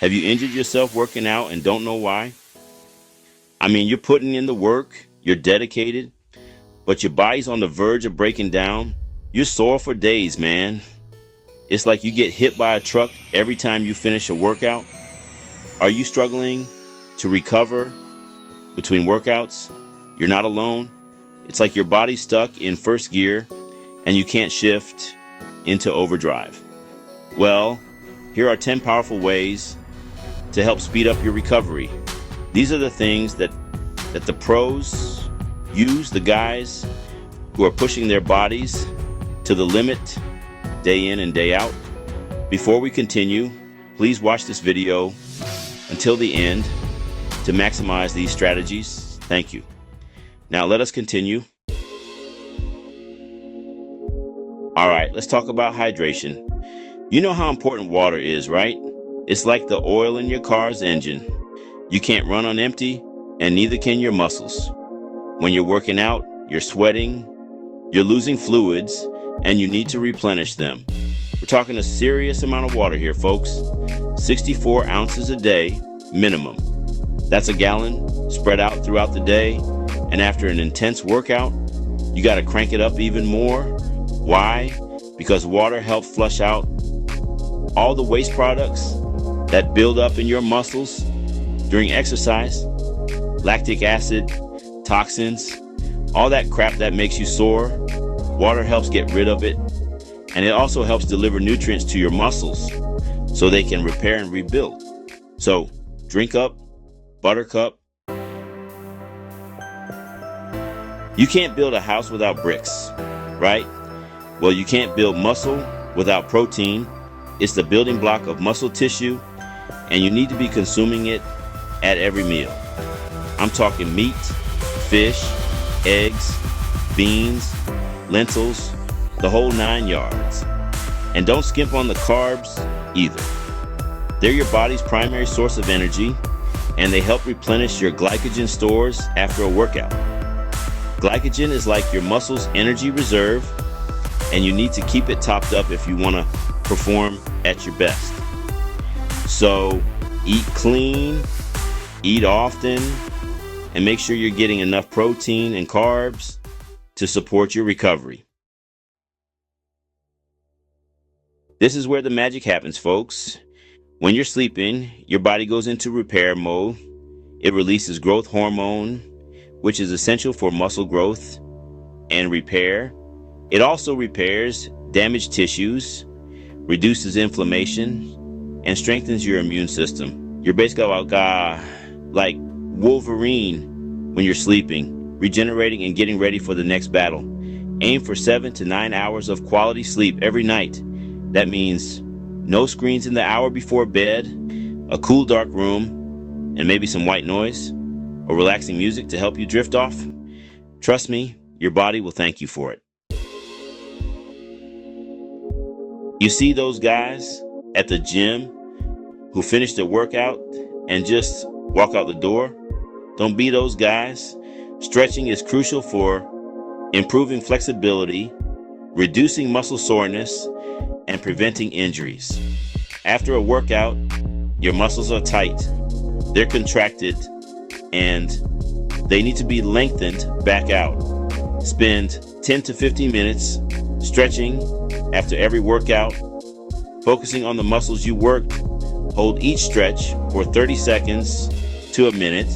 Have you injured yourself working out and don't know why? I mean, you're putting in the work, you're dedicated, but your body's on the verge of breaking down. You're sore for days, man. It's like you get hit by a truck every time you finish a workout. Are you struggling to recover between workouts? You're not alone. It's like your body's stuck in first gear and you can't shift into overdrive. Well, here are 10 powerful ways to help speed up your recovery. These are the things that the pros use, the guys who are pushing their bodies to the limit day in and day out. Before we continue, please watch this video until the end to maximize these strategies. Thank you. Now let us continue. All right, let's talk about hydration. You know how important water is, right? It's like the oil in your car's engine. You can't run on empty, and neither can your muscles. When you're working out, you're sweating, you're losing fluids, and you need to replenish them. We're talking a serious amount of water here, folks. 64 ounces a day, minimum. That's a gallon spread out throughout the day, and after an intense workout, you got to crank it up even more. Why? Because water helps flush out all the waste products that build up in your muscles during exercise. Lactic acid, toxins, all that crap that makes you sore. Water helps get rid of it, and it also helps deliver nutrients to your muscles so they can repair and rebuild. So drink up, buttercup. You can't build a house without bricks, right? Well, you can't build muscle without protein. It's the building block of muscle tissue, and you need to be consuming it at every meal. I'm talking meat, fish, eggs, beans, lentils, the whole 9 yards. And don't skimp on the carbs either. They're your body's primary source of energy, and they help replenish your glycogen stores after a workout. Glycogen is like your muscle's energy reserve, and you need to keep it topped up if you want to perform at your best. So eat clean, eat often, and make sure you're getting enough protein and carbs to support your recovery. This is where the magic happens, folks. When you're sleeping, your body goes into repair mode. It releases growth hormone, which is essential for muscle growth and repair. It also repairs damaged tissues, reduces inflammation, and strengthens your immune system. You're basically like Wolverine when you're sleeping, regenerating and getting ready for the next battle. Aim for 7 to 9 hours of quality sleep every night. That means no screens in the hour before bed, a cool dark room, and maybe some white noise or relaxing music to help you drift off. Trust me, your body will thank you for it. You see those guys at the gym who finish their workout and just walk out the door? Don't be those guys. Stretching is crucial for improving flexibility, reducing muscle soreness, and preventing injuries. After a workout, your muscles are tight, they're contracted, and they need to be lengthened back out. Spend 10 to 15 minutes stretching after every workout, focusing on the muscles you worked. Hold each stretch for 30 seconds to a minute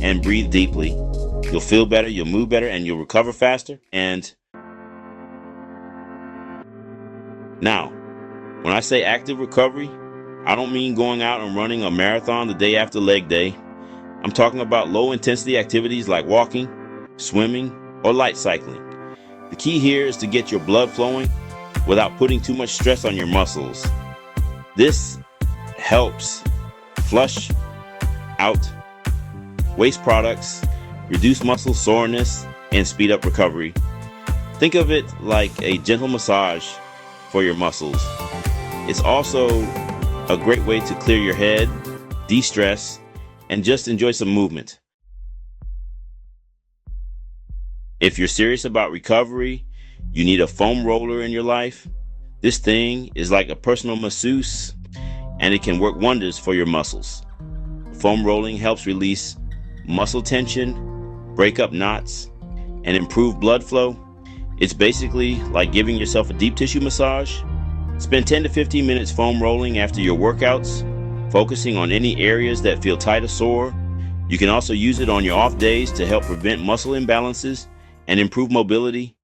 and breathe deeply. You'll feel better, you'll move better, and you'll recover faster. And now, when I say active recovery, I don't mean going out and running a marathon the day after leg day. I'm talking about low intensity activities like walking, swimming, or light cycling. The key here is to get your blood flowing without putting too much stress on your muscles. This helps flush out waste products, reduce muscle soreness, and speed up recovery. Think of it like a gentle massage for your muscles. It's also a great way to clear your head, de-stress, and just enjoy some movement. If you're serious about recovery, you need a foam roller in your life. This thing is like a personal masseuse, and it can work wonders for your muscles. Foam rolling helps release muscle tension, break up knots, and improve blood flow. It's basically like giving yourself a deep tissue massage. Spend 10 to 15 minutes foam rolling after your workouts, focusing on any areas that feel tight or sore. You can also use it on your off days to help prevent muscle imbalances and improve mobility.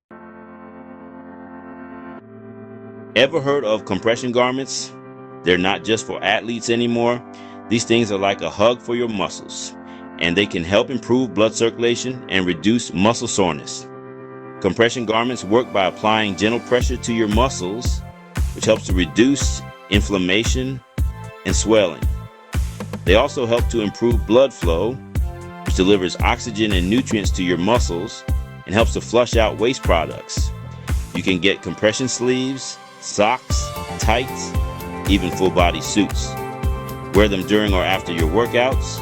Ever heard of compression garments? They're not just for athletes anymore. These things are like a hug for your muscles, and they can help improve blood circulation and reduce muscle soreness. Compression garments work by applying gentle pressure to your muscles, which helps to reduce inflammation and swelling. They also help to improve blood flow, which delivers oxygen and nutrients to your muscles and helps to flush out waste products. You can get compression sleeves, socks, tights, even full body suits. Wear them during or after your workouts,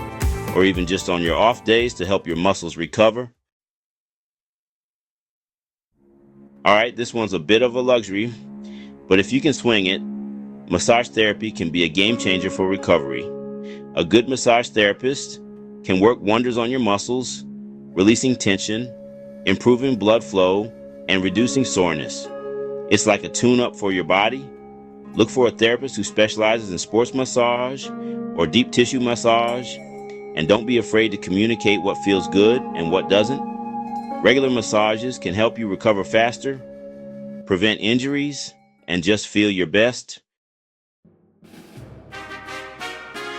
or even just on your off days to help your muscles recover. Alright, this one's a bit of a luxury, but if you can swing it, massage therapy can be a game changer for recovery. A good massage therapist can work wonders on your muscles, releasing tension, improving blood flow, and reducing soreness. It's like a tune-up for your body. Look for a therapist who specializes in sports massage or deep tissue massage, and don't be afraid to communicate what feels good and what doesn't. Regular massages can help you recover faster, prevent injuries, and just feel your best.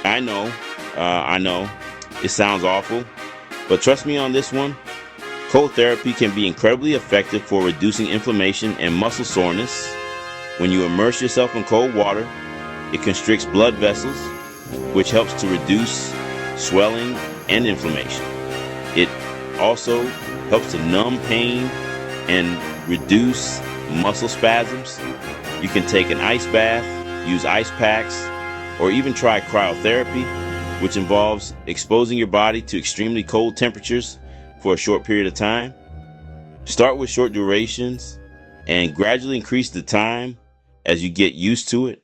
I know, it sounds awful, but trust me on this one. Cold therapy can be incredibly effective for reducing inflammation and muscle soreness. When you immerse yourself in cold water, it constricts blood vessels, which helps to reduce swelling and inflammation. It also helps to numb pain and reduce muscle spasms. You can take an ice bath, use ice packs, or even try cryotherapy, which involves exposing your body to extremely cold temperatures for a short period of time. Start with short durations and gradually increase the time as you get used to it.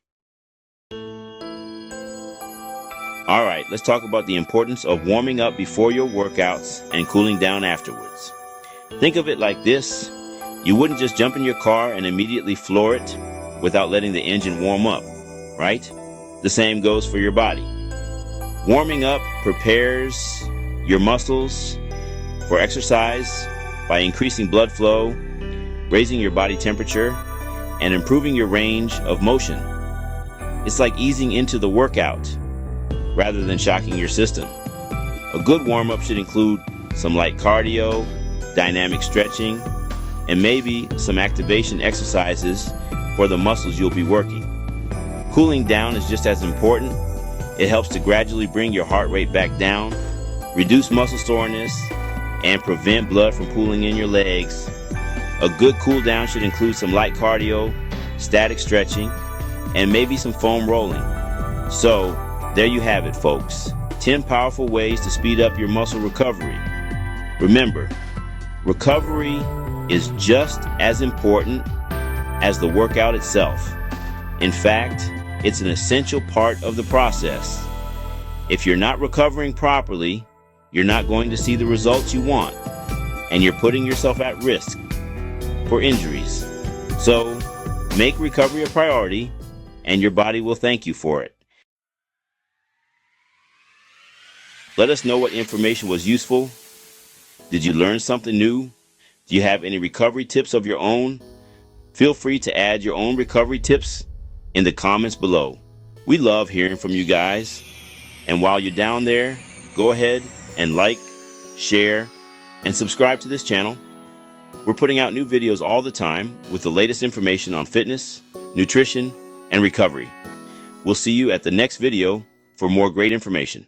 All right, let's talk about the importance of warming up before your workouts and cooling down afterwards. Think of it like this. You wouldn't just jump in your car and immediately floor it without letting the engine warm up, right? The same goes for your body. Warming up prepares your muscles for exercise by increasing blood flow, raising your body temperature, and improving your range of motion. It's like easing into the workout rather than shocking your system. A good warm-up should include some light cardio, dynamic stretching, and maybe some activation exercises for the muscles you'll be working. Cooling down is just as important. It helps to gradually bring your heart rate back down, reduce muscle soreness, and prevent blood from pooling in your legs. A good cool down should include some light cardio, static stretching, and maybe some foam rolling. So, there you have it, folks. 10 powerful ways to speed up your muscle recovery. Remember, recovery is just as important as the workout itself. In fact, it's an essential part of the process. If you're not recovering properly, you're not going to see the results you want, and you're putting yourself at risk for injuries. So, make recovery a priority, and your body will thank you for it. Let us know what information was useful. Did you learn something new? Do you have any recovery tips of your own? Feel free to add your own recovery tips in the comments below. We love hearing from you guys. And while you're down there, go ahead and like, share, and subscribe to this channel. We're putting out new videos all the time with the latest information on fitness, nutrition, and recovery. We'll see you at the next video for more great information.